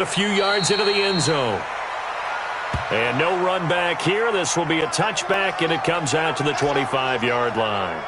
A few yards into the end zone. And no run back here. This will be a touchback, and it comes out to the 25-yard line.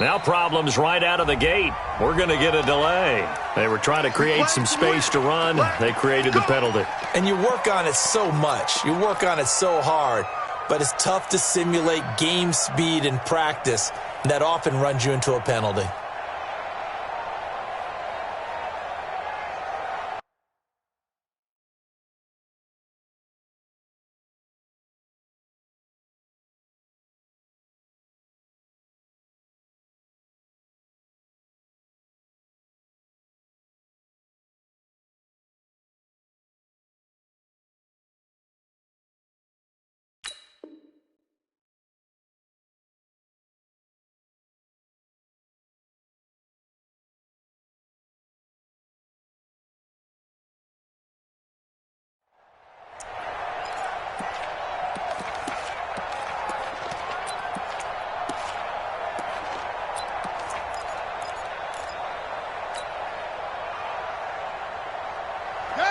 Now problems right out of the gate. We're going to get a delay. They were trying to create some space to run. They created the penalty. And you work on it so much. You work on it so hard. But it's tough to simulate game speed in practice. That often runs you into a penalty.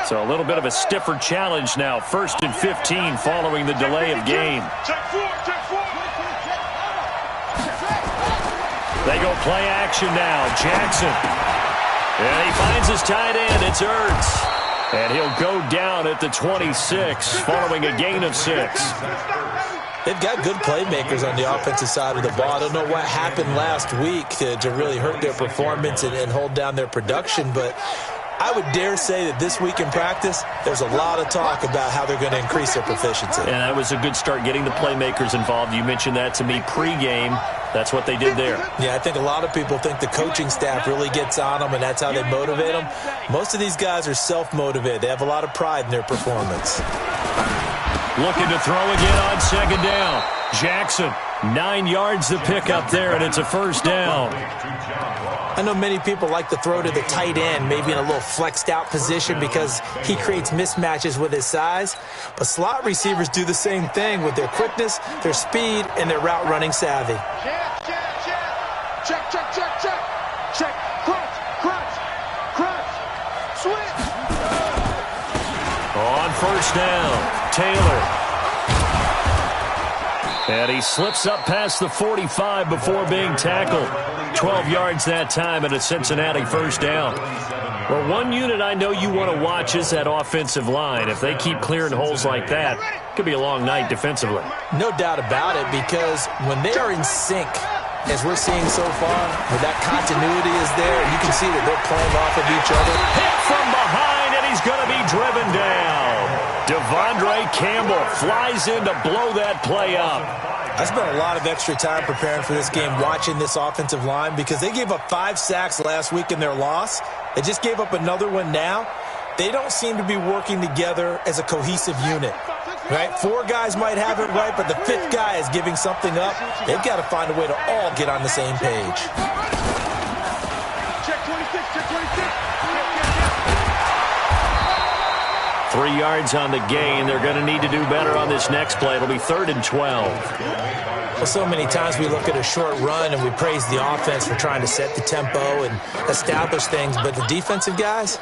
So a little bit of a stiffer challenge now. 1st and 15 following the delay of game. They go play action now. Jackson. And he finds his tight end. It's Ertz. And he'll go down at the 26 following a gain of 6. They've got good playmakers on the offensive side of the ball. I don't know what happened last week to really hurt their performance and hold down their production, but I would dare say that this week in practice, there's a lot of talk about how they're going to increase their proficiency. And that was a good start, getting the playmakers involved. You mentioned that to me pregame. That's what they did there. Yeah, I think a lot of people think the coaching staff really gets on them, and that's how they motivate them. Most of these guys are self-motivated. They have a lot of pride in their performance. Looking to throw again on 2nd down. Jackson, 9 yards to pick up there, and it's a 1st down. I know many people like to throw to the tight end, maybe in a little flexed out position because he creates mismatches with his size. But slot receivers do the same thing with their quickness, their speed, and their route running savvy. Check, check, check, check. Check, crunch, switch. On 1st down, Taylor. And he slips up past the 45 before being tackled. 12 yards that time and a Cincinnati 1st down. Well, one unit I know you want to watch is that offensive line. If they keep clearing holes like that, it could be a long night defensively. No doubt about it, because when they are in sync, as we're seeing so far, where that continuity is there, you can see that they're playing off of each other. Hit from behind, and he's going to be driven down. Devondre Campbell flies in to blow that play up. I spent a lot of extra time preparing for this game, watching this offensive line, because they gave up 5 sacks last week in their loss. They just gave up another one now. They don't seem to be working together as a cohesive unit. Right? 4 guys might have it right, but the 5th guy is giving something up. They've got to find a way to all get on the same page. Check 26, check 26. 3 yards on the gain. They're going to need to do better on this next play. It'll be 3rd and 12. Well, so many times we look at a short run and we praise the offense for trying to set the tempo and establish things, but the defensive guys,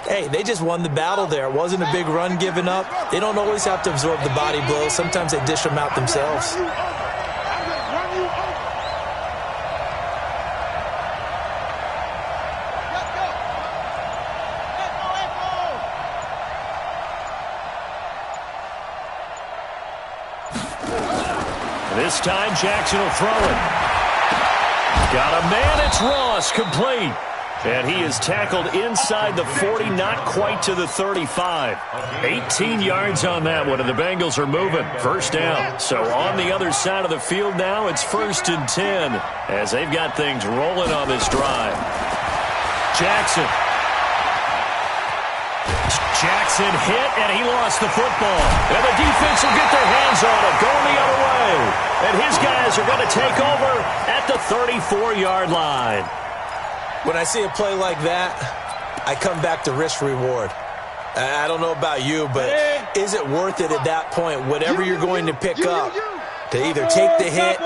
hey, they just won the battle there. It wasn't a big run given up. They don't always have to absorb the body blows. Sometimes they dish them out themselves. This time, Jackson will throw it. Got a man, it's Ross, complete. And he is tackled inside the 40, not quite to the 35. 18 yards on that one, and the Bengals are moving. First down. So on the other side of the field now, it's 1st and 10, as they've got things rolling on this drive. Jackson hit, and he lost the football. And the defense will get their hands on it, going the other way. And his guys are going to take over at the 34-yard line. When I see a play like that, I come back to risk-reward. I don't know about you, but is it worth it at that point, whatever you're going to pick up, to either take the hit,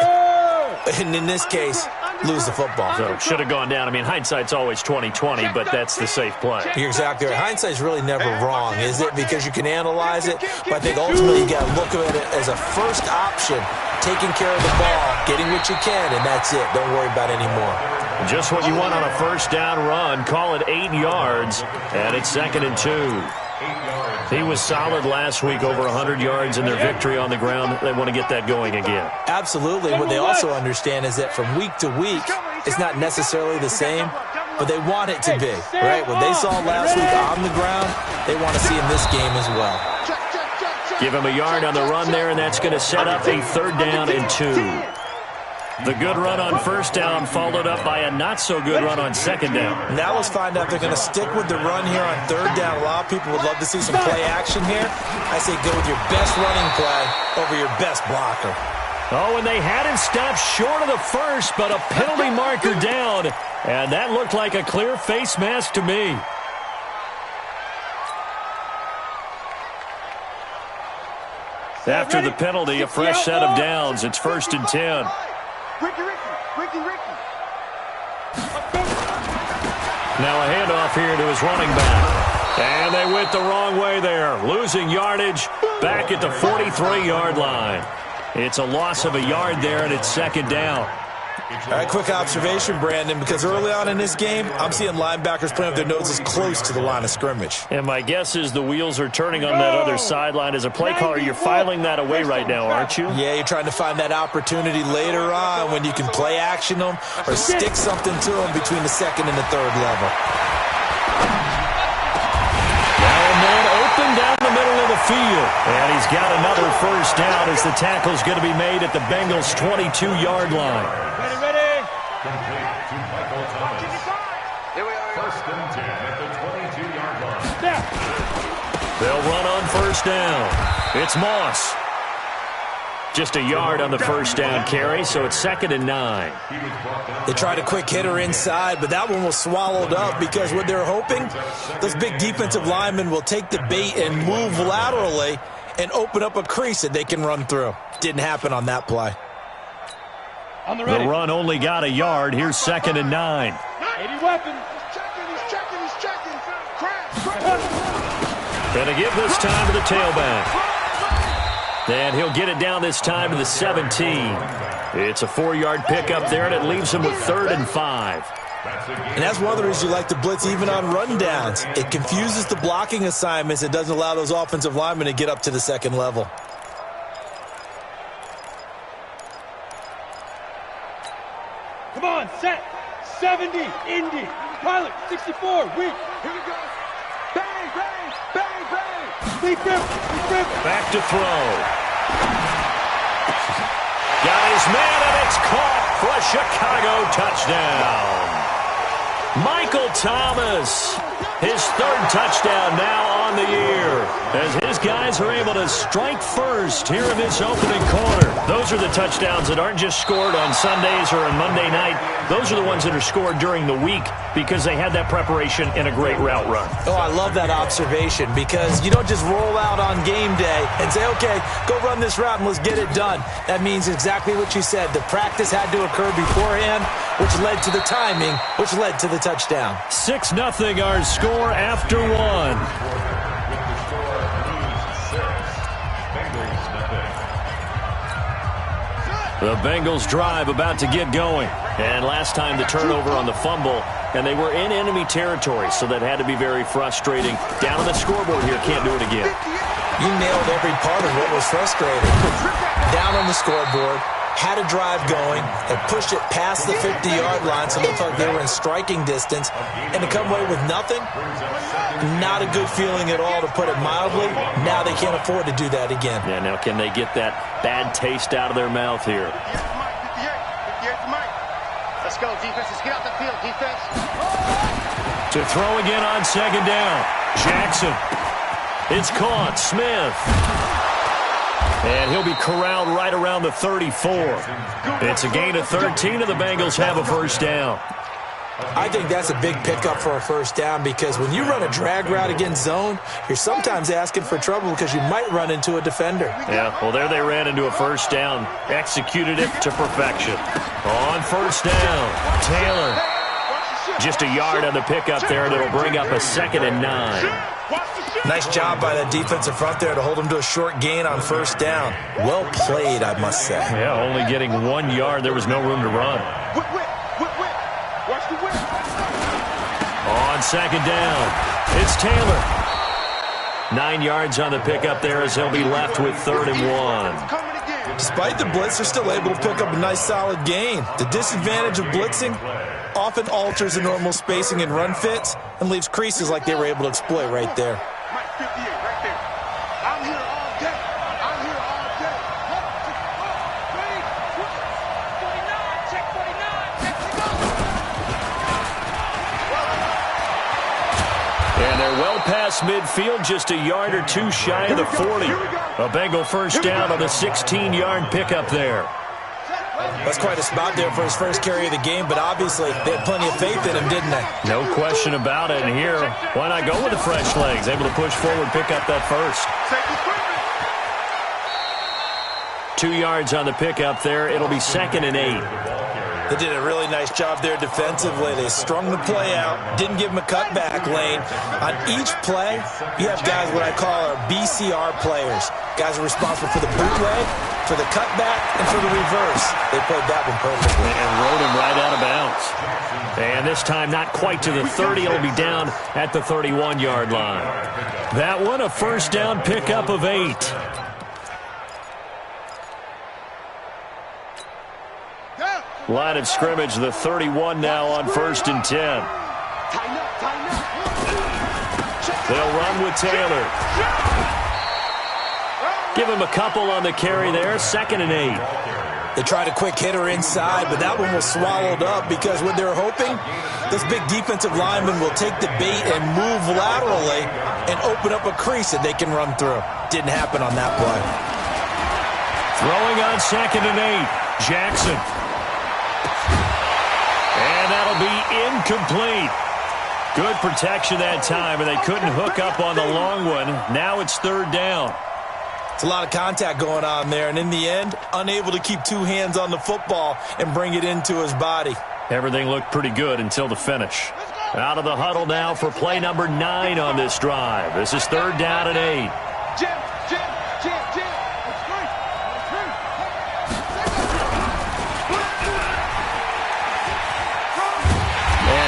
and in this case, lose the football? So should have gone down. I mean, hindsight's always 20/20, but that's the safe play. You're exactly right. Hindsight's really never wrong, is it? Because you can analyze it, but I think ultimately you got to look at it as a first option, taking care of the ball, getting what you can, and that's it. Don't worry about any more. Just what you want on a first down run. Call it 8 yards, and it's 2nd and 2. He was solid last week, over 100 yards in their victory on the ground. They want to get that going again. Absolutely. What they also understand is that from week to week, it's not necessarily the same, but they want it to be, right? What they saw last week on the ground, they want to see in this game as well. Give him a yard on the run there, and that's going to set up a 3rd down and 2. The good run on first down followed up by a not-so-good run on 2nd down. Now let's find out if they're going to stick with the run here on 3rd down. A lot of people would love to see some play action here. I say go with your best running play over your best blocker. Oh, and they had him stopped short of the first, but a penalty marker down. And that looked like a clear face mask to me. After the penalty, a fresh set of downs. It's 1st and 10. Now a handoff here to his running back. And they went the wrong way there. Losing yardage back at the 43-yard line. It's a loss of a yard there, and it's 2nd down. All right, quick observation, Brandon, because early on in this game, I'm seeing linebackers playing with their noses close to the line of scrimmage. And my guess is the wheels are turning on that other sideline. As a play caller, you're filing that away right now, aren't you? Yeah, you're trying to find that opportunity later on when you can play action them or stick something to them between the 2nd and the 3rd level. Now a man open down the middle of the field. And he's got another first down as the tackle's going to be made at the Bengals' 22-yard line. They'll run on first down. It's Moss. Just a yard on the first down carry, so it's 2nd and 9. They tried a quick hitter inside, but that one was swallowed up because what they're hoping, those big defensive linemen will take the bait and move laterally and open up a crease that they can run through. Didn't happen on that play. The run only got a yard. Here's 2nd and 9. 80 weapon. He's checking. Going to give this time to the tailback. And he'll get it down this time to the 17. It's a 4-yard pickup there, and it leaves him with 3rd and 5. And that's one of the reasons you like to blitz even on rundowns. It confuses the blocking assignments. It doesn't allow those offensive linemen to get up to the 2nd level. Come on, set. 70, Indy. Pilot, 64, weak. Here we go. Bang, bang, bang, bang. Leap rip. Back to throw. Got his man, and it's caught for a Chicago touchdown. Michael Thomas, his 3rd touchdown now on the year, as his guys are able to strike first here in this opening quarter. Those are the touchdowns that aren't just scored on Sundays or on Monday night. Those are the ones that are scored during the week because they had that preparation and a great route run. Oh, I love that observation because you don't just roll out on game day and say, okay, go run this route and let's get it done. That means exactly what you said. The practice had to occur beforehand, which led to the timing, which led to the touchdown. 6-0 our score after 1. The Bengals drive about to get going. And last time the turnover on the fumble, and they were in enemy territory, so that had to be very frustrating. Down on the scoreboard here, can't do it again. You nailed every part of what was frustrating. Down on the scoreboard, had a drive going, and pushed it past the 50-yard line so they felt like they were in striking distance, and to come away with nothing, not a good feeling at all, to put it mildly. Now they can't afford to do that again. Yeah, now can they get that bad taste out of their mouth here? Let's go, defense. Let's get out the field, defense. To throw again on second down. Jackson. It's caught. Smith. And he'll be corralled right around the 34. It's a gain of 13, and the Bengals have a first down. I think that's a big pickup for a first down, because when you run a drag route against zone, you're sometimes asking for trouble because you might run into a defender. Yeah, well, there they ran into a first down. Executed it to perfection. On first down, Taylor. Just a yard on the pickup there, and it'll bring up a 2nd and 9. Nice job by that defensive front there to hold them to a short gain on first down. Well played, I must say. Yeah, only getting 1 yard. There was no room to run. Watch the whip. On second down, it's Taylor. 9 yards on the pickup there as he'll be left with 3rd and 1. Despite the blitz, they're still able to pick up a nice solid gain. The disadvantage of blitzing often alters the normal spacing and run fits and leaves creases like they were able to exploit right there. Mike 58, right there. I'm here all day. I'm here all day. Ready? 49, check 49. And they're well past midfield, just a yard or two shy of the 40. A Bengal first down on the 16-yard pickup there. That's quite a spot there for his first carry of the game, but obviously they had plenty of faith in him, didn't they? No question about it. And here, why not go with the fresh legs? Able to push forward, pick up that first. 2 yards on the pickup there. It'll be 2nd and 8. They did a really nice job there defensively. They strung the play out, didn't give him a cutback lane. On each play, you have guys what I call our BCR players. Guys are responsible for the bootleg, for the cutback, and for the reverse. They played that one perfectly. And rode him right out of bounds. And this time not quite to the 30. It'll be down at the 31-yard line. That one a first down pickup of 8. Line of scrimmage, the 31 now on 1st and 10. They'll run with Taylor. Give him a couple on the carry there, 2nd and 8. They tried a quick hitter inside, but that one was swallowed up because what they're hoping, this big defensive lineman will take the bait and move laterally and open up a crease that they can run through. Didn't happen on that play. Throwing on 2nd and 8, Jackson. And that'll be incomplete. Good protection that time, and they couldn't hook up on the long one. Now it's 3rd down. It's a lot of contact going on there, and in the end, unable to keep 2 hands on the football and bring it into his body. Everything looked pretty good until the finish. Out of the huddle now for play number 9 on this drive. This is 3rd down and 8. Jim.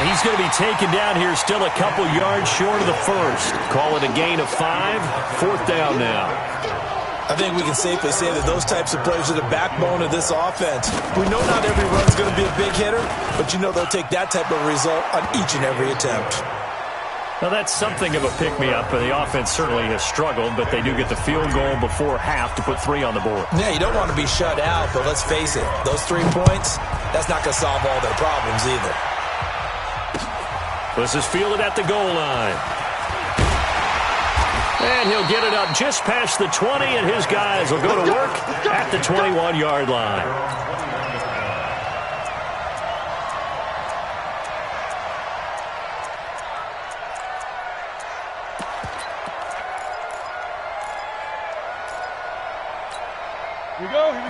He's going to be taken down here, still a couple yards short of the first. Call it a gain of 5. 4th down now. I think we can safely say that those types of plays are the backbone of this offense. We know not every run's going to be a big hitter, but you know they'll take that type of result on each and every attempt. Well, that's something of a pick-me-up. The offense certainly has struggled, but they do get the field goal before half to put 3 on the board. Yeah, you don't want to be shut out, but let's face it, those 3 points, that's not going to solve all their problems either. This is fielded at the goal line. And he'll get it up just past the 20, and his guys will go to work at the 21-yard line.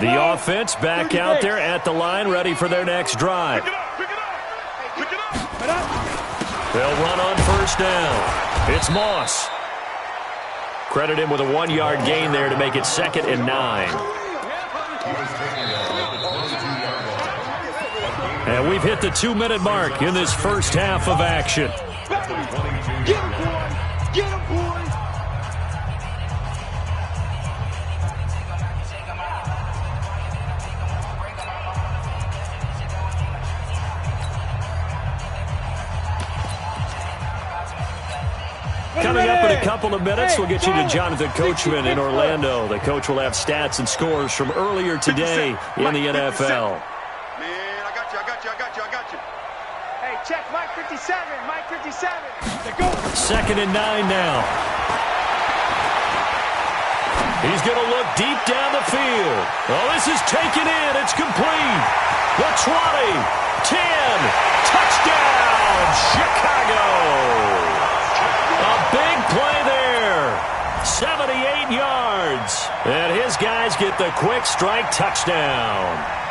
The offense back out there at the line, ready for their next drive. They'll run on first down. It's Moss. Credit him with a 1-yard gain there to make it 2nd and 9. And we've hit the 2-minute mark in this first half of action. Get him, boy. couple of minutes, we'll get you to Jonathan Coachman in Orlando. The coach will have stats and scores from earlier today in the NFL. Man, I got you. Hey, check Mike 57, Mike 57. Let's go. 2nd and 9 now. He's going to look deep down the field. Oh, this is taken in. It's complete. The 20, 10, touchdown, Chicago. A big play there. 78 yards. And his guys get the quick strike touchdown.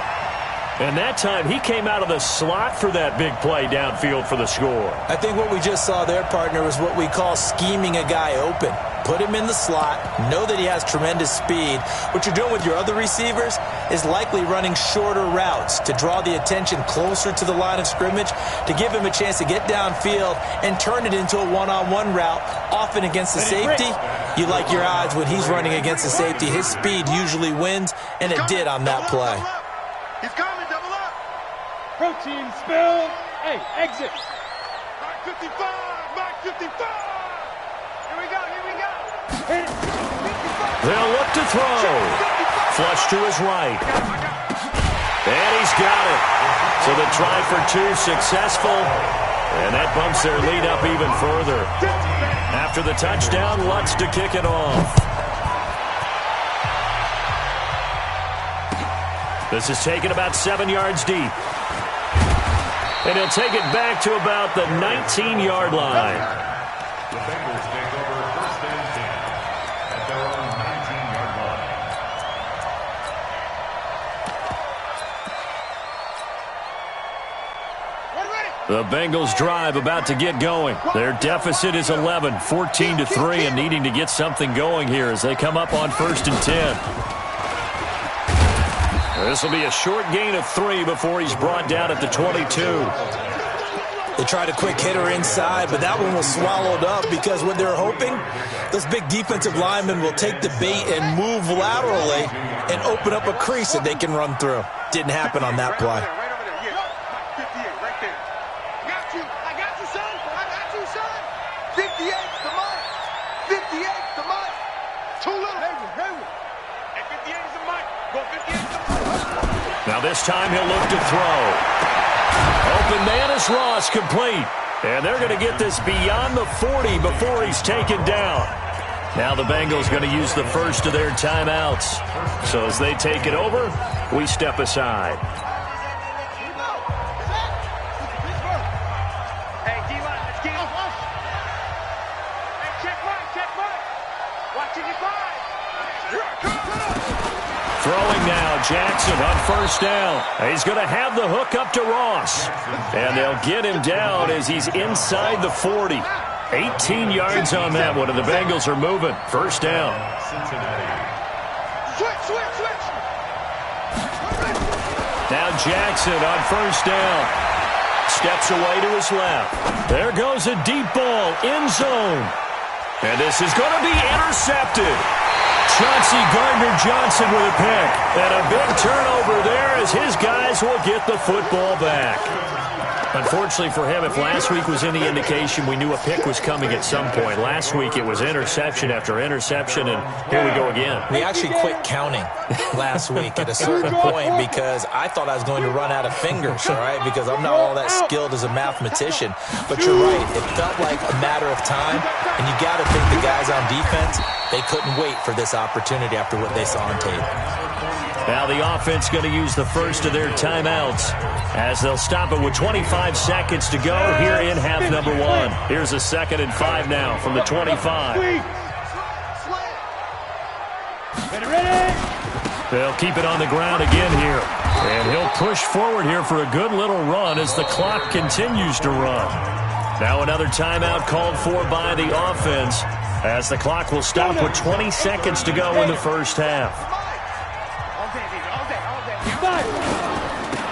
And that time, he came out of the slot for that big play downfield for the score. I think what we just saw there, partner, was what we call scheming a guy open. Put him in the slot, know that he has tremendous speed. What you're doing with your other receivers is likely running shorter routes to draw the attention closer to the line of scrimmage, to give him a chance to get downfield and turn it into a one-on-one route, often against the safety. You like your odds when he's running against the safety. His speed usually wins, and it did on that play. He's coming, double up. Protein spill. Hey, exit. Mike 55, Mike 55. Here we go. Hit it. 55. They'll look to throw. Flush to his right. And he's got it. So the try for 2 successful. And that bumps their lead up even further. After the touchdown, Lutz to kick it off. This is taken about 7 yards deep. And he'll take it back to about the 19-yard line. The Bengals take over 1st and 10 at their own 19-yard line. The Bengals drive about to get going. Their deficit is 11, 14-3, and needing to get something going here as they come up on 1st and 10. This will be a short gain of 3 before he's brought down at the 22. They tried a quick hitter inside, but that one was swallowed up because what they're hoping, those big defensive linemen will take the bait and move laterally and open up a crease that they can run through. Didn't happen on that play. Right over there. Yeah. 58, right there. I got you, son. 58's the mark. 58's the mark. Too little. Hayward. And 58 is the mark. Go 58 is the mark. Now this time he'll look to throw. Open man is Ross, complete. And they're going to get this beyond the 40 before he's taken down. Now the Bengals going to use the first of their timeouts. So as they take it over, we step aside. Hey, D-line, let's get it. Hey, check Mike. Watching your 5. Throwing now, Jackson on 1st down. He's going to have the hook up to Ross. And they'll get him down as he's inside the 40. 18 yards on that one, and the Bengals are moving. 1st down. Switch. Now Jackson on 1st down. Steps away to his left. There goes a deep ball, end zone. And this is going to be intercepted. Chauncey Gardner-Johnson with a pick. And a big turnover there as his guys will get the football back. Unfortunately for him, if last week was any indication, we knew a pick was coming at some point. Last week it was interception after interception, and here we go again. We actually quit counting last week at a certain point because I thought I was going to run out of fingers, all right, because I'm not all that skilled as a mathematician. But you're right. It felt like a matter of time, and you got to think the guys on defense, they couldn't wait for this opportunity after what they saw on tape. Now the offense going to use the first of their timeouts as they'll stop it with 25 seconds to go here in half number 1. Here's a 2nd and 5 now from the 25. Ready? They'll keep it on the ground again here. And he'll push forward here for a good little run as the clock continues to run. Now another timeout called for by the offense as the clock will stop with 20 seconds to go in the first half.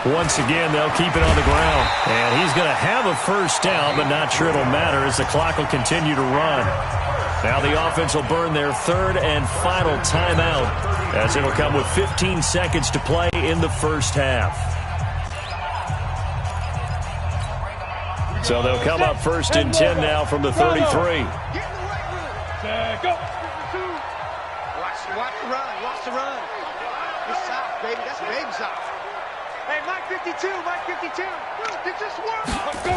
Once again, they'll keep it on the ground. And he's going to have a 1st down, but not sure it'll matter as the clock will continue to run. Now the offense will burn their 3rd and final timeout as it'll come with 15 seconds to play in the first half. So they'll come up 1st and 10 now from the 33. go. Watch the run. Watch the run. Good side, baby. That's a baby side. Hey, Mike 52. Mike 52. It just worked. Let's go.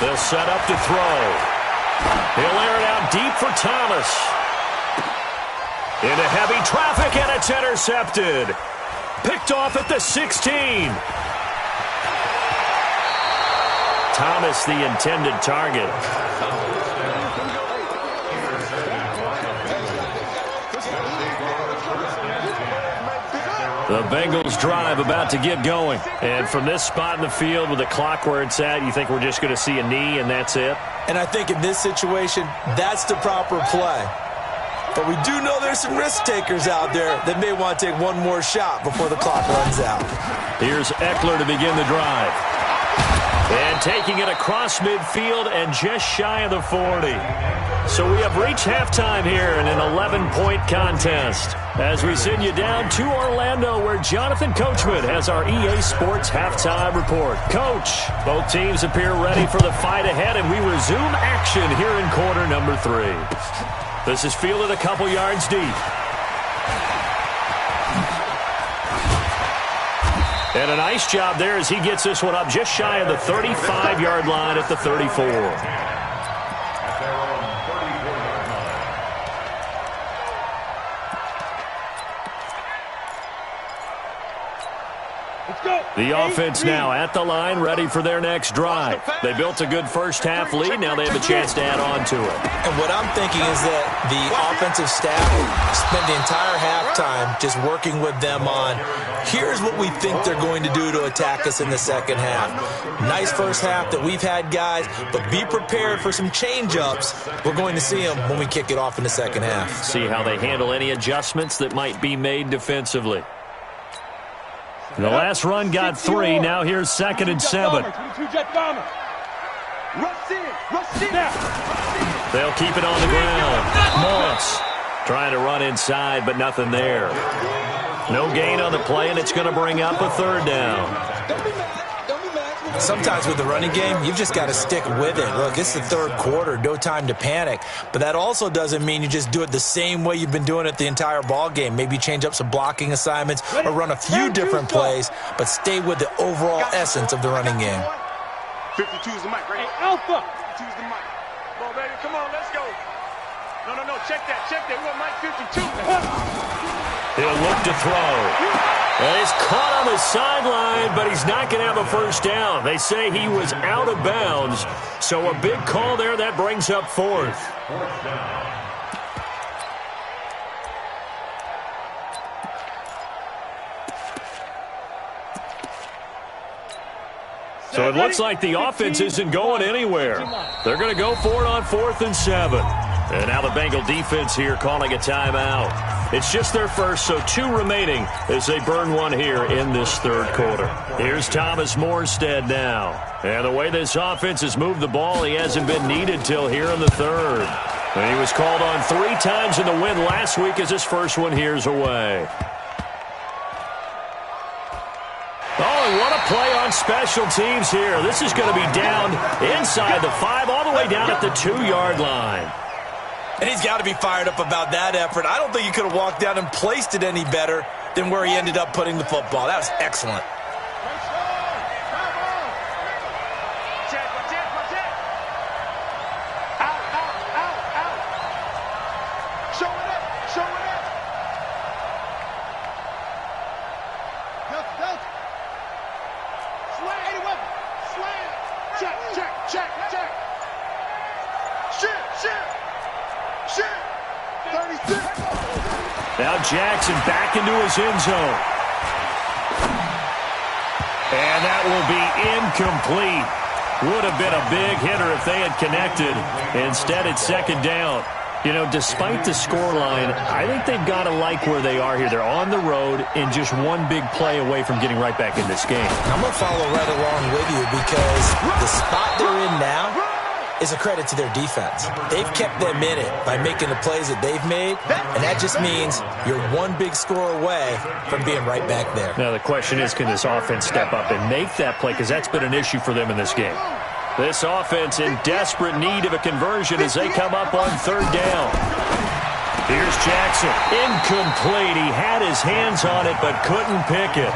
They'll set up to throw. He'll air it out deep for Thomas. Into heavy traffic, and it's intercepted. Picked off at the 16. Thomas, the intended target. The Bengals drive about to get going. And from this spot in the field with the clock where it's at, you think we're just going to see a knee and that's it? And I think in this situation, that's the proper play. But we do know there's some risk takers out there that may want to take one more shot before the clock runs out. Here's Eckler to begin the drive. And taking it across midfield and just shy of the 40. So we have reached halftime here in an 11-point contest. As we send you down to Orlando, where Jonathan Coachman has our EA Sports halftime report. Coach, both teams appear ready for the fight ahead, and we resume action here in quarter number 3. This is fielded a couple yards deep. And a nice job there as he gets this one up just shy of the 35-yard line at the 34. The offense now at the line, ready for their next drive. They built a good first-half lead. Now they have a chance to add on to it. And what I'm thinking is that the offensive staff spent the entire halftime just working with them on, here's what we think they're going to do to attack us in the second half. Nice first half that we've had, guys, but be prepared for some change-ups. We're going to see them when we kick it off in the second half. See how they handle any adjustments that might be made defensively. The last run got 3. Now here's 2nd and 7. They'll keep it on the ground. Moss trying to run inside, but nothing there. No gain on the play, and it's going to bring up a 3rd down. Sometimes with the running game, you've just got to stick with it. Look, it's the 3rd quarter, no time to panic. But that also doesn't mean you just do it the same way you've been doing it the entire ball game. Maybe change up some blocking assignments or run a few different plays, but stay with the overall essence of the running game. 52 is the mic, right? Hey, Alpha. 52 is the mic. Come on, baby. Come on, let's go. No. Check that. We want Mike 52. He'll look to throw. And he's caught on the sideline, but he's not going to have a first down. They say he was out of bounds. So a big call there. That brings up 4th. So it looks like the offense isn't going anywhere. They're going to go for it on 4th and 7. And now the Bengal defense here calling a timeout. It's just their first, so 2 remaining as they burn one here in this 3rd quarter. Here's Thomas Morstead now. And the way this offense has moved the ball, he hasn't been needed till here in the 3rd. And he was called on 3 times in the win last week as his first one here's away. Oh, and what a play on special teams here. This is going to be down inside the 5, all the way down at the 2-yard line. And he's got to be fired up about that effort. I don't think he could have walked down and placed it any better than where he ended up putting the football. That was excellent. Now Jackson back into his end zone. And that will be incomplete. Would have been a big hitter if they had connected. Instead, it's 2nd down. You know, despite the scoreline, I think they've got to like where they are here. They're on the road and just one big play away from getting right back in this game. I'm going to follow right along with you because the spot they're in now is a credit to their defense. They've kept them in it by making the plays that they've made, and that just means you're one big score away from being right back there. Now the question is, can this offense step up and make that play? Because that's been an issue for them in this game. This offense in desperate need of a conversion as they come up on third down. Here's Jackson. Incomplete. He had his hands on it but couldn't pick it.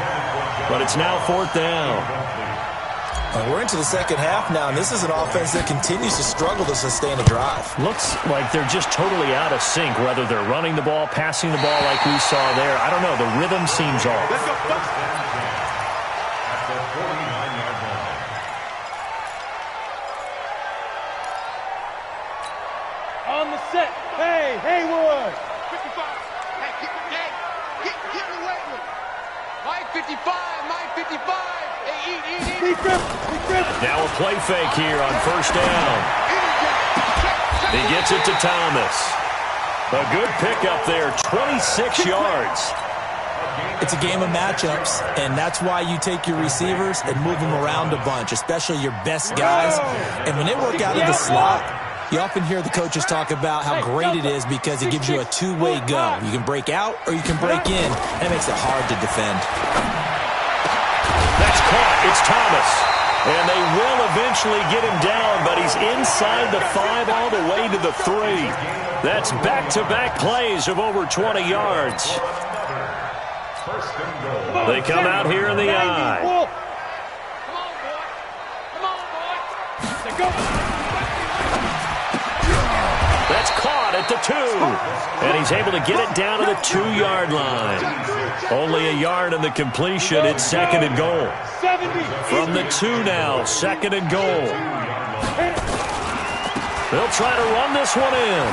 But it's now fourth down. We're into the second half now, and this is an offense that continues to struggle to sustain a drive. Looks like they're just totally out of sync, whether they're running the ball, passing the ball like we saw there. I don't know. The rhythm seems off. Let's go. At the 49-yard line. On the set. Hey, Haywood. 55. Hey, get away with it. Mike 55, Mike 55. Hey, eat. Now a play fake here on first down. He gets it to Thomas. A good pickup there, 26 yards. It's a game of matchups, and that's why you take your receivers and move them around a bunch, especially your best guys. And when they work out of the slot, you often hear the coaches talk about how great it is because it gives you a two-way go. You can break out or you can break in, and it makes it hard to defend. That's caught. It's Thomas. And they will eventually get him down, but he's inside the 5 all the way to the 3. That's back-to-back plays of over 20 yards. They come out here in the eye. That's caught at the 2. And he's able to get it down to the 2-yard line. Only a yard in the completion. It's second and goal. From the 2 now, second and goal. They'll try to run this one in.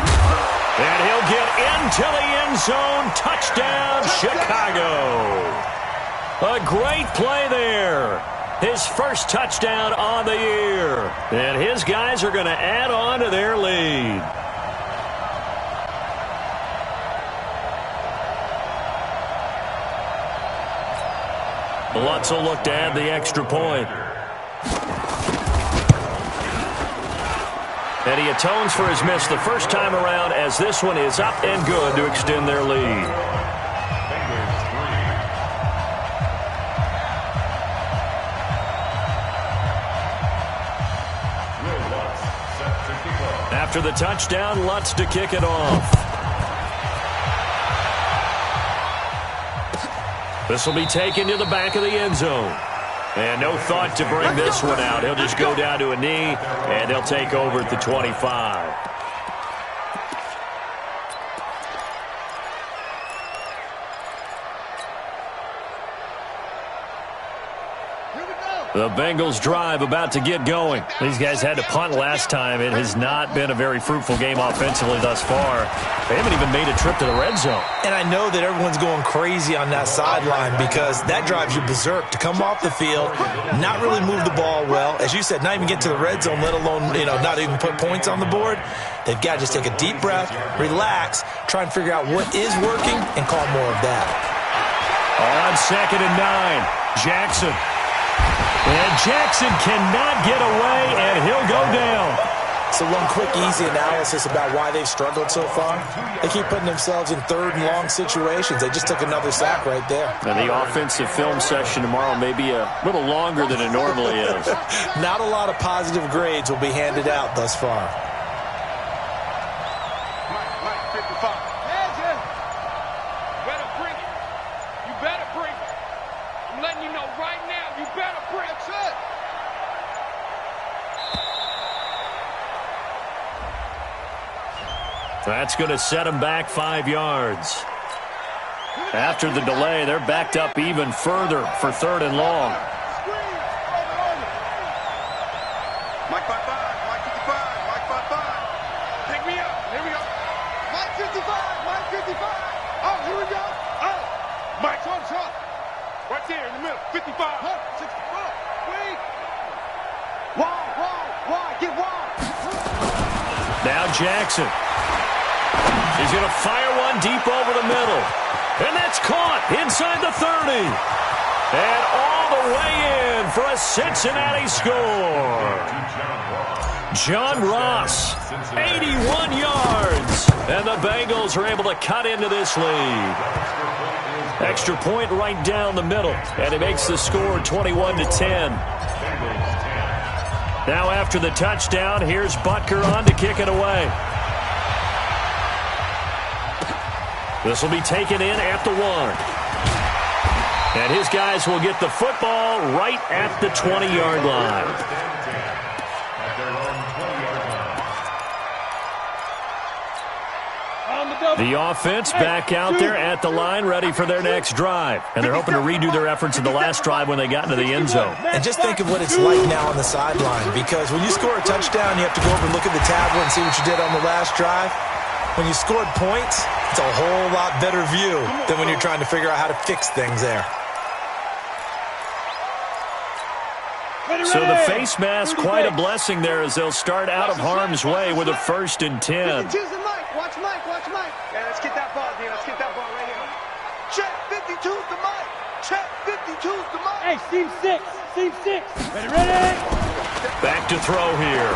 And he'll get into the end zone. Touchdown, Chicago. A great play there. His first touchdown on the year. And his guys are going to add on to their lead. Lutz will look to add the extra point. And he atones for his miss the first time around as this one is up and good to extend their lead. After the touchdown, Lutz to kick it off. This will be taken to the back of the end zone. And no thought to bring this one out. He'll just go down to a knee, and they'll take over at the 25. The Bengals drive about to get going. These guys had to punt last time. It has not been a very fruitful game offensively thus far. They haven't even made a trip to the red zone. And I know that everyone's going crazy on that sideline because that drives you berserk to come off the field, not really move the ball well. As you said, not even get to the red zone, let alone, not even put points on the board. They've got to just take a deep breath, relax, try and figure out what is working, and call more of that. On second and 9, Jackson. And Jackson cannot get away, and he'll go down. So one quick, easy analysis about why they've struggled so far. They keep putting themselves in third and long situations. They just took another sack right there. And the offensive film session tomorrow may be a little longer than it normally is. Not a lot of positive grades will be handed out thus far. Mike 55. You better bring it. You better bring it. I'm letting you know right now, you better bring it. That's going to set them back 5 yards. After the delay, they're backed up even further for third and long. Mike 55, Mike 55, Mike 55. Pick me up. Here we go. Mike 55, Mike 55. Oh, here we go. Oh, Mike, short. Right there in the middle. 55. 64. Wait. Wide. Get wide. Now Jackson. He's going to fire one deep over the middle. And that's caught inside the 30. And all the way in for a Cincinnati score. John Ross, 81 yards. And the Bengals are able to cut into this lead. Extra point right down the middle. And it makes the score 21-10. Now after the touchdown, here's Butker on to kick it away. This will be taken in at the 1. And his guys will get the football right at the 20-yard line. The offense back out there at the line, ready for their next drive. And they're hoping to redo their efforts in the last drive when they got into the end zone. And just think of what it's like now on the sideline, because when you score a touchdown, you have to go over and look at the tablet and see what you did on the last drive. When you scored points, it's a whole lot better view than when you're trying to figure out how to fix things there. So the face mask, quite a blessing there as they'll start out of harm's way with a 1st and 10. Watch Mike, watch Mike. Yeah, let's get that ball, dude. Let's get that ball right here. Check 52's the Mike. Check 52's the Mike. Hey, seam 6. Ready. Back to throw here.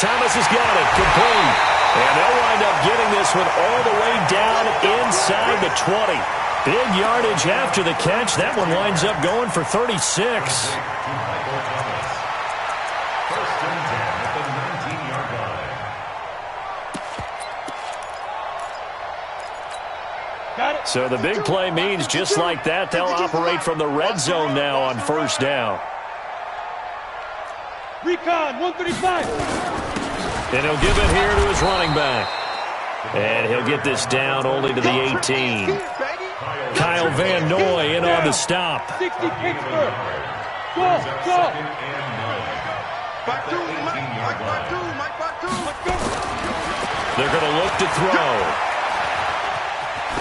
Thomas has got it, complete. And they'll wind up getting this one all the way down inside the 20. Big yardage after the catch. That one winds up going for 36. So the big play means just like that, they'll operate from the red zone now on 1st down. Recon, 135. And he'll give it here to his running back. And he'll get this down only to the 18. Kyle Van Noy in on the stop. 60 Pittsburgh. Go. They're going to look to throw.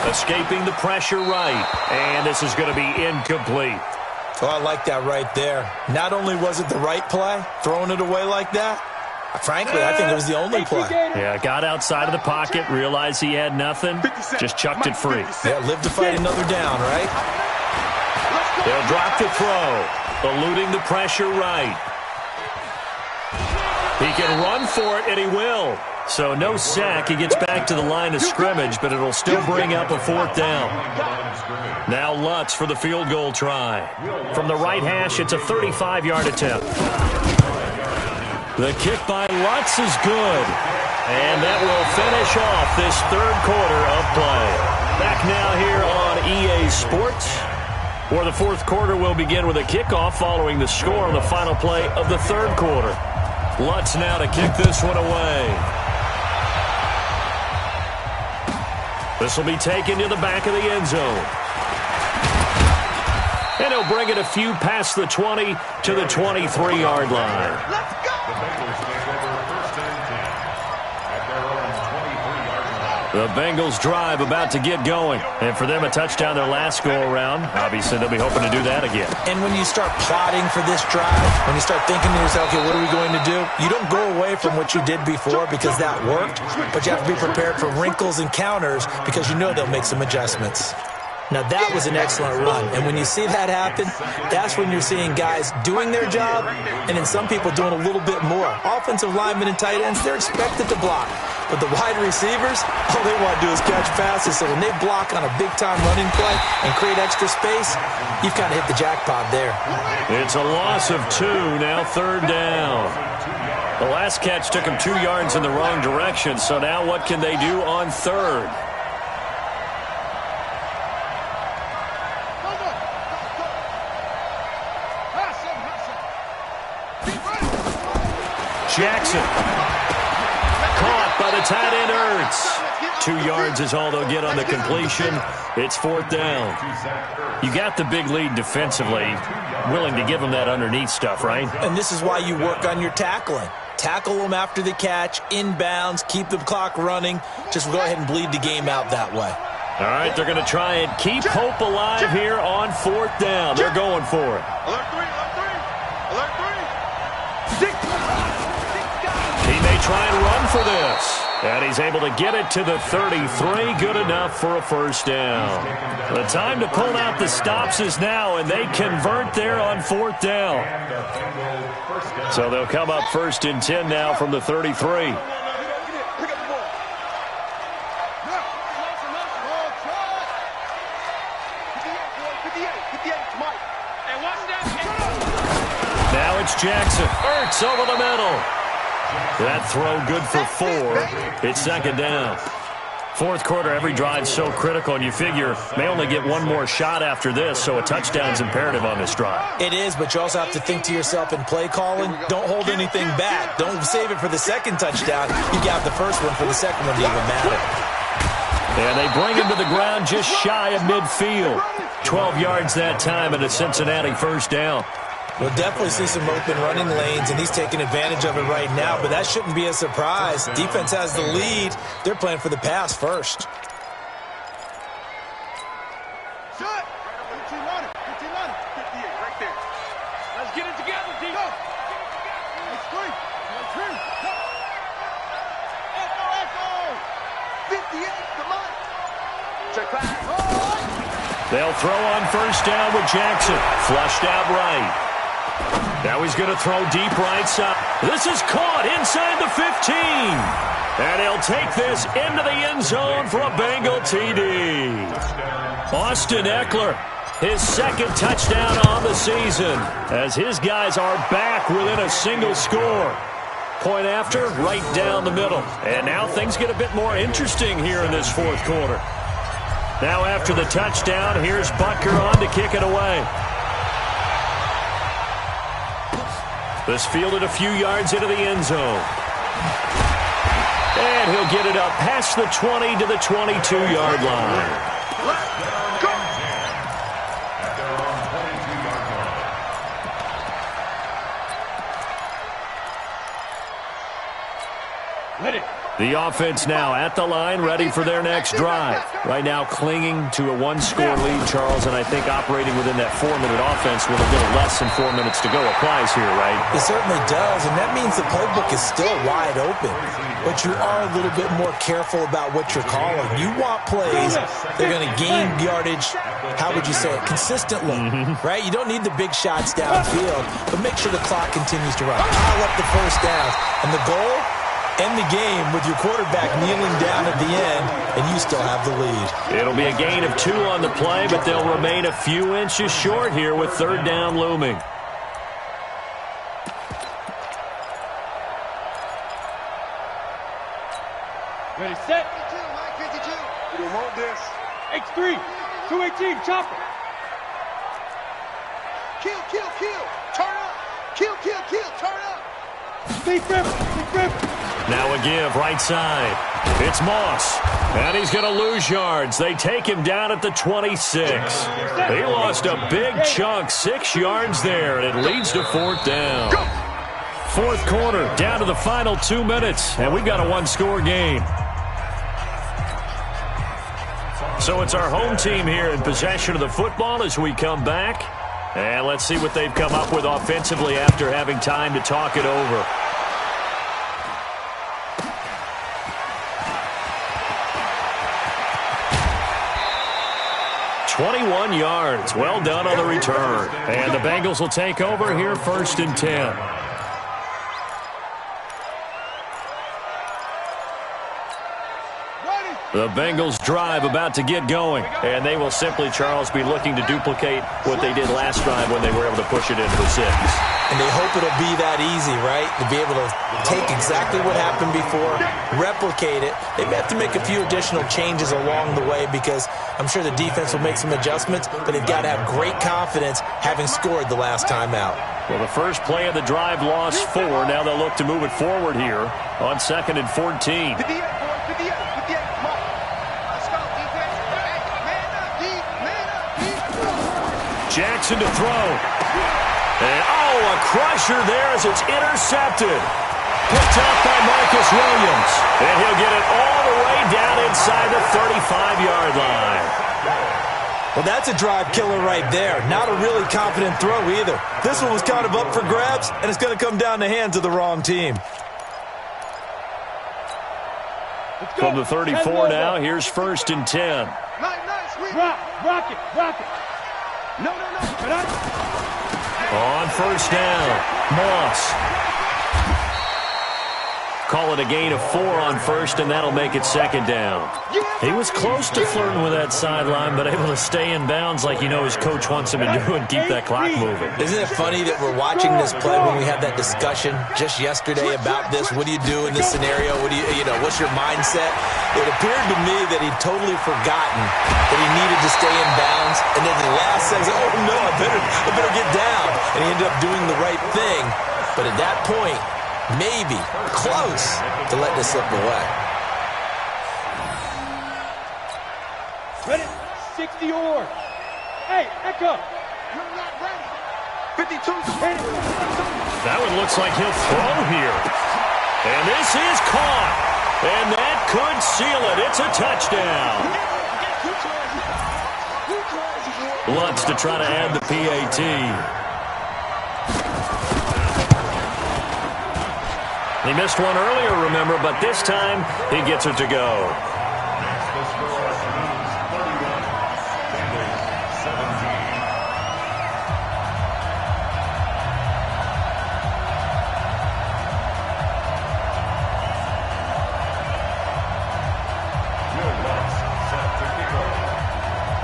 Escaping the pressure right. And this is going to be incomplete. Oh, I like that right there. Not only was it the right play, throwing it away like that, frankly, I think it was the only play. Yeah, got outside of the pocket, realized he had nothing, just chucked it free. Yeah, live to fight another down, right? They'll drop the throw, eluding the pressure right. He can run for it, and he will. So no sack. He gets back to the line of scrimmage, but it'll still bring up a 4th down. Now Lutz for the field goal try. From the right hash, it's a 35-yard attempt. The kick by Lutz is good. And that will finish off this 3rd quarter of play. Back now here on EA Sports, where the 4th quarter will begin with a kickoff following the score on the final play of the 3rd quarter. Lutz now to kick this one away. This will be taken to the back of the end zone. And he'll bring it a few past the 20 to the 23-yard line. Let's go! The Bengals drive about to get going. And for them, a touchdown their last go-around. Obviously, they'll be hoping to do that again. And when you start plotting for this drive, when you start thinking to yourself, okay, what are we going to do? You don't go away from what you did before because that worked, but you have to be prepared for wrinkles and counters because you know they'll make some adjustments. Now, that was an excellent run, and when you see that happen, that's when you're seeing guys doing their job, and then some people doing a little bit more. Offensive linemen and tight ends, they're expected to block, but the wide receivers, all they want to do is catch passes, so when they block on a big-time running play and create extra space, you've kind of hit the jackpot there. It's a loss of 2, now 3rd down. The last catch took him 2 yards in the wrong direction, so now what can they do on 3rd? Jackson. Caught by the tight end, Ertz. 2 yards is all they'll get on the completion. It's 4th down. You got the big lead defensively. Willing to give them that underneath stuff, right? And this is why you work on your tackling. Tackle them after the catch, inbounds, keep the clock running. Just go ahead and bleed the game out that way. All right, they're going to try and keep hope alive here on 4th down. They're going for it. Alert 3, alert 3, alert 3. 6. He may try and run for this. And he's able to get it to the 33. Good enough for a 1st down. The time to pull out the stops is now, and they convert there on 4th down. So they'll come up 1st and 10 now from the 33. Now it's Jackson. Ertz over the middle. That throw good for 4. It's second down. Fourth quarter, every drive's so critical, and you figure may only get one more shot after this, so a touchdown's imperative on this drive. It is, but you also have to think to yourself in play calling, don't hold anything back. Don't save it for the second touchdown. You got the first one for the second one to even matter. And they bring him to the ground just shy of midfield. 12 yards that time and a Cincinnati first down. We'll definitely see some open running lanes, and he's taking advantage of it right now, but that shouldn't be a surprise. Defense has the lead. They're playing for the pass first. Shut! 15 on it. 15 on it. 58 right there. Let's get it together, D. Go. That's 3. That's 3. Echo. 58, come on. Check back. They'll throw on first down with Jackson. Flushed out right. Now he's going to throw deep right side. This is caught inside the 15. And he'll take this into the end zone for a Bengal TD. Austin Eckler, his second touchdown on the season, as his guys are back within a single score. Point after, right down the middle. And now things get a bit more interesting here in this fourth quarter. Now after the touchdown, here's Butker on to kick it away. This fielded a few yards into the end zone. And he'll get it up past the 20 to the 22-yard line. The offense now at the line, ready for their next drive. Right now clinging to a one-score lead, Charles, and I think operating within that 4-minute offense with a little less than 4 minutes to go applies here, right? It certainly does, and that means the playbook is still wide open. But you are a little bit more careful about what you're calling. You want plays that are going to gain yardage, how would you say it, consistently, right? You don't need the big shots downfield, but make sure the clock continues to run. Pile up the first downs, and the goal? End the game with your quarterback kneeling down at the end, and you still have the lead. It'll be a gain of 2 on the play, but they'll remain a few inches short here with third down looming. Ready, set. 52, Mike, 52. We don't want this. X3, 218, chopper. Kill. Turn up. Kill. Turn up. Stay grip. Now a give, right side. It's Moss. And he's going to lose yards. They take him down at the 26. He lost a big chunk, 6 yards there, and it leads to fourth down. Fourth quarter, down to the final 2 minutes, and we've got a one-score game. So it's our home team here in possession of the football as we come back. And let's see what they've come up with offensively after having time to talk it over. $21 yards. Well done on the return. And the Bengals will take over here first and 10. The Bengals drive about to get going. And they will simply, Charles, be looking to duplicate what they did last drive when they were able to push it into the 6. And they hope it'll be that easy, right? To be able to take exactly what happened before, replicate it. They may have to make a few additional changes along the way because I'm sure the defense will make some adjustments, but they've got to have great confidence having scored the last time out. Well, the first play of the drive lost 4. Now they'll look to move it forward here on 2nd and 14. 58, 58, come on. Let's go, defense. Man up, deep. Jackson to throw. And, a crusher there as it's intercepted. Picked up by Marcus Williams. And he'll get it all the way down inside the 35-yard line. Well, that's a drive killer right there. Not a really confident throw either. This one was kind of up for grabs, and it's going to come down the hands of the wrong team. From the 34 now, here's first and 10. Nice. Rock it. No. On first down, Moss. Call it a gain of 4 on first, and that'll make it second down. Yeah! He was close to flirting with that sideline, but able to stay in bounds like his coach wants him to do and keep that clock moving. Isn't it funny that we're watching this play when we had that discussion just yesterday about this? What do you do in this scenario? What do what's your mindset? It appeared to me that he'd totally forgotten that he needed to stay in bounds, and then the last second, oh no, I better get down. And he ended up doing the right thing. But at that point, maybe close to letting it slip away. Ready? 60 or. Hey, back up. You're not ready. 52. That one looks like he'll throw here. And this is caught. And that could seal it. It's a touchdown. Lutz to try to add the PAT. He missed one earlier, remember, but this time he gets it to go.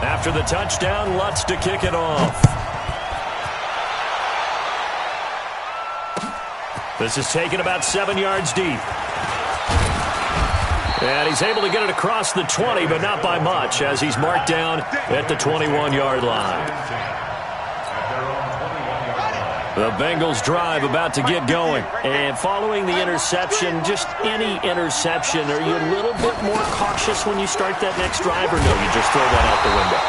After the touchdown, Lutz to kick it off. This is taken about 7 yards deep. And he's able to get it across the 20, but not by much, as he's marked down at the 21-yard line. The Bengals drive about to get going. And following the interception, just any interception, are you a little bit more cautious when you start that next drive, or no, you just throw that out the window?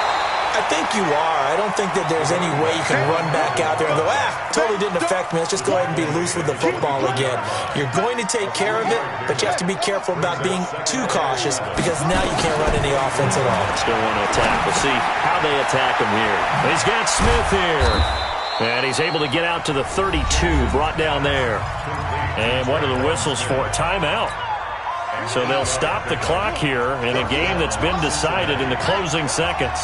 I think you are. I don't think that there's any way you can run back out there and go, totally didn't affect me. Let's just go ahead and be loose with the football again. You're going to take care of it, but you have to be careful about being too cautious because now you can't run any offense at all. Still want to attack. We'll see how they attack him here. He's got Smith here. And he's able to get out to the 32, brought down there. And what are the whistles for? Timeout. So they'll stop the clock here in a game that's been decided in the closing seconds.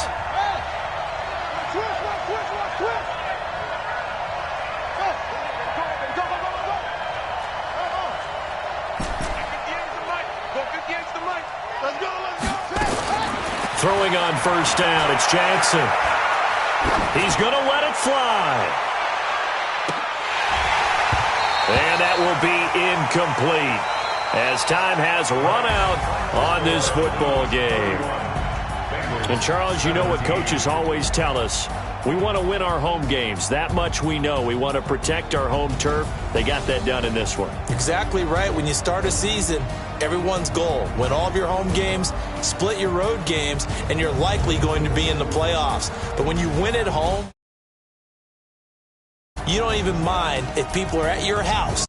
Throwing on first down, it's Jackson. He's going to let it fly. And that will be incomplete as time has run out on this football game. And, Charles, you know what coaches always tell us. We want to win our home games. That much we know. We want to protect our home turf. They got that done in this one. Exactly right. When you start a season, everyone's goal, win all of your home games, split your road games, and you're likely going to be in the playoffs. But when you win at home, you don't even mind if people are at your house